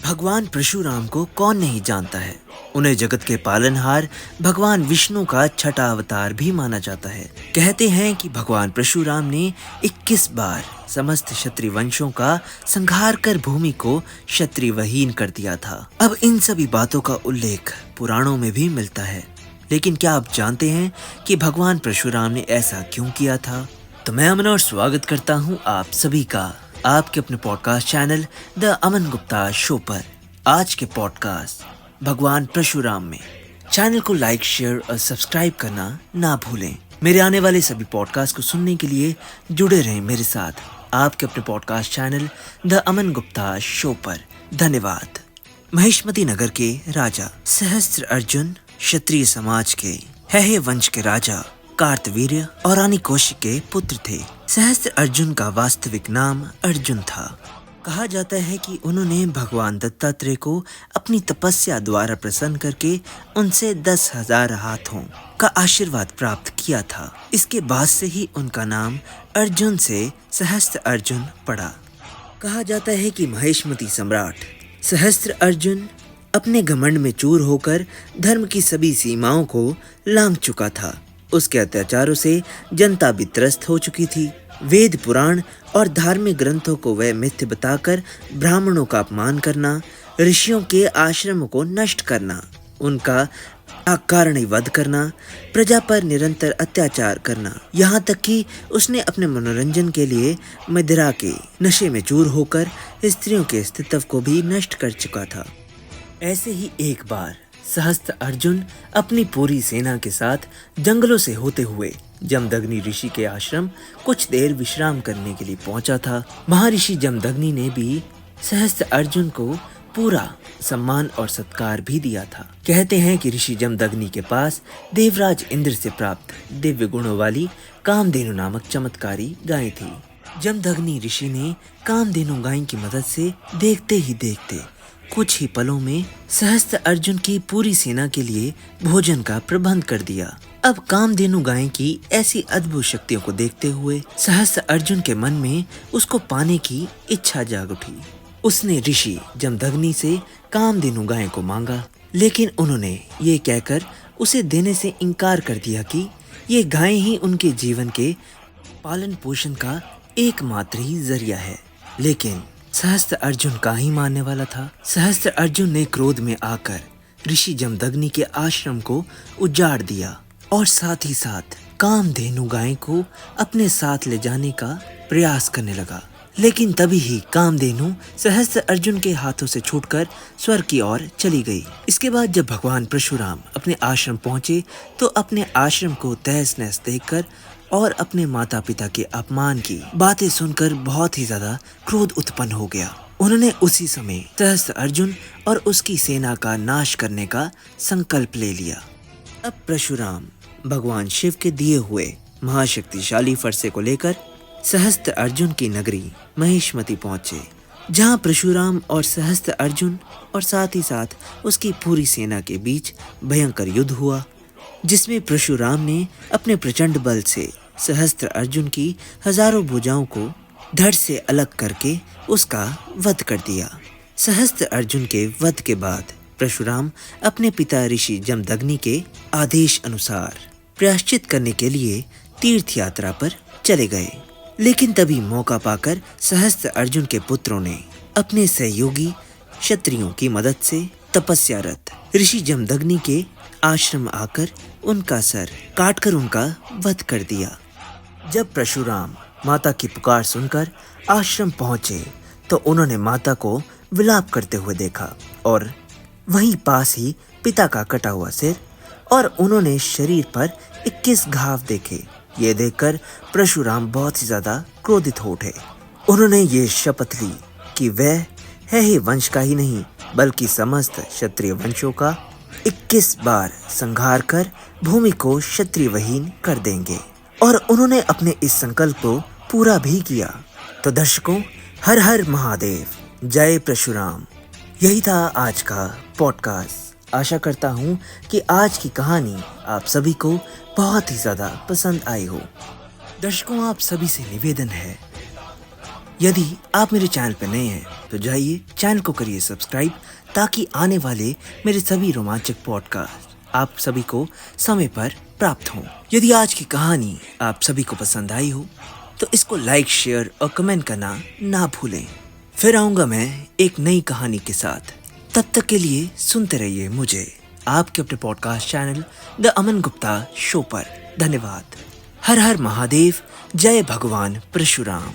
भगवान परशुराम को कौन नहीं जानता है। उन्हें जगत के पालनहार भगवान विष्णु का छठा अवतार भी माना जाता है। कहते हैं कि भगवान परशुराम ने 21 बार समस्त क्षत्रिय वंशों का संहार कर भूमि को क्षत्रियविहीन कर दिया था। अब इन सभी बातों का उल्लेख पुराणों में भी मिलता है, लेकिन क्या आप जानते हैं कि भगवान परशुराम ने ऐसा क्यों किया था? तो मैं अमन और स्वागत करता हूँ आप सभी का आपके अपने podcast channel the Aman Gupta show पर। आज के पॉडकास्ट भगवान परशुराम में। चैनल को लाइक, शेयर और सब्सक्राइब करना ना भूलें। मेरे आने वाले सभी पॉडकास्ट को सुनने के लिए जुड़े रहें मेरे साथ आपके अपने podcast channel the Aman Gupta show पर। धन्यवाद। महिष्मती नगर के राजा सहस्त्र अर्जुन क्षत्रिय समाज के हैहे वंश के राजा कार्तवीर्य और रानी कौशिक के पुत्र थे। सहस्त्र अर्जुन का वास्तविक नाम अर्जुन था। कहा जाता है कि उन्होंने भगवान दत्तात्रेय को अपनी तपस्या द्वारा प्रसन्न करके उनसे 10,000 हाथों का आशीर्वाद प्राप्त किया था। इसके बाद से ही उनका नाम अर्जुन से सहस्त्र अर्जुन पड़ा। कहा जाता है कि महिष्मती सम्राट सहस्त्र अर्जुन अपने घमंड में चूर होकर धर्म की सभी सीमाओं को लांघ चुका था। उसके अत्याचारों से जनता भी त्रस्त हो चुकी थी। वेद, पुराण और धार्मिक ग्रंथों को वह मिथ्य बताकर ब्राह्मणों का अपमान करना, ऋषियों के आश्रमों को नष्ट करना, उनका अकारण वध करना, प्रजा पर निरंतर अत्याचार करना, यहाँ तक कि उसने अपने मनोरंजन के लिए मदिरा के नशे में चूर होकर स्त्रियों के अस्तित्व को भी नष्ट कर चुका था। ऐसे ही एक बार सहस्त्र अर्जुन अपनी पूरी सेना के साथ जंगलों से होते हुए जमदग्नि ऋषि के आश्रम कुछ देर विश्राम करने के लिए पहुंचा था। महर्षि जमदग्नि ने भी सहस्त्र अर्जुन को पूरा सम्मान और सत्कार भी दिया था। कहते हैं कि ऋषि जमदग्नि के पास देवराज इंद्र से प्राप्त दिव्य गुणों वाली कामधेनु नामक चमत्कारी गाय थी। जमदग्नि ऋषि ने कामधेनु गाय की मदद से देखते ही देखते कुछ ही पलों में सहस्त्र अर्जुन की पूरी सेना के लिए भोजन का प्रबंध कर दिया। अब कामधेनु गाय की ऐसी अद्भुत शक्तियों को देखते हुए सहस्त्र अर्जुन के मन में उसको पाने की इच्छा जाग उठी। उसने ऋषि जमदग्नि से कामधेनु गाय को मांगा, लेकिन उन्होंने ये कहकर उसे देने से इनकार कर दिया कि ये गाय ही उनके जीवन के पालन पोषण का एकमात्र ही जरिया है। लेकिन सहस्त्र अर्जुन का ही मानने वाला था। सहस्त्र अर्जुन ने क्रोध में आकर ऋषि जमदग्नि के आश्रम को उजाड़ दिया और साथ ही साथ कामधेनु गाय को अपने साथ ले जाने का प्रयास करने लगा। लेकिन तभी ही कामधेनु सहस्त्र अर्जुन के हाथों से छूटकर स्वर्ग की ओर चली गई। इसके बाद जब भगवान परशुराम अपने आश्रम पहुंचे तो अपने आश्रम को तहस नहस देखकर और अपने माता पिता के अपमान की बातें सुनकर बहुत ही ज्यादा क्रोध उत्पन्न हो गया। उन्होंने उसी समय सहस्त्र अर्जुन और उसकी सेना का नाश करने का संकल्प ले लिया। अब परशुराम भगवान शिव के दिए हुए महाशक्तिशाली फरसे को लेकर सहस्त्र अर्जुन की नगरी महिष्मती पहुंचे, जहां परशुराम और सहस्त्र अर्जुन और साथ ही साथ उसकी पूरी सेना के बीच भयंकर युद्ध हुआ, जिसमें परशुराम ने अपने प्रचंड बल से सहस्त्र अर्जुन की हजारों भुजाओं को धड़ से अलग करके उसका वध कर दिया। सहस्त्र अर्जुन के वध के बाद परशुराम अपने पिता ऋषि जमदग्नि के आदेश अनुसार प्रायश्चित करने के लिए तीर्थ यात्रा पर चले गए। लेकिन तभी मौका पाकर सहस्त्र अर्जुन के पुत्रों ने अपने सहयोगी क्षत्रियों की मदद से तपस्यारत ऋषि जमदग्नि के आश्रम आकर उनका सर काटकर उनका वध कर दिया। जब परशुराम माता की पुकार सुनकर आश्रम पहुंचे तो उन्होंने माता को विलाप करते हुए देखा और वहीं पास ही पिता का कटा हुआ सिर और उन्होंने शरीर पर 21 घाव देखे। ये देखकर परशुराम बहुत ही ज्यादा क्रोधित हो उठे। उन्होंने ये शपथ ली कि वह है वंश का ही नहीं बल्कि समस्त क्षत्रिय वंशों का 21 बार संहार कर भूमि को क्षत्रियविहीन कर देंगे। और उन्होंने अपने इस संकल्प को पूरा भी किया। तो दर्शकों, हर हर महादेव, जय परशुराम। यही था आज का पॉडकास्ट। आशा करता हूँ कि आज की कहानी आप सभी को बहुत ही ज्यादा पसंद आई हो। दर्शकों, आप सभी से निवेदन है, यदि आप मेरे चैनल पर नए हैं तो जाइए चैनल को करिए सब्सक्राइब, ताकि आने वाले मेरे सभी रोमांचक पॉडकास्ट आप सभी को समय पर प्राप्त हों। यदि आज की कहानी आप सभी को पसंद आई हो तो इसको लाइक, शेयर और कमेंट करना ना भूलें। फिर आऊंगा मैं एक नई कहानी के साथ। तब तक के लिए सुनते रहिए मुझे आपके अपने podcast channel the Aman Gupta show पर। धन्यवाद। हर हर महादेव। जय भगवान परशुराम।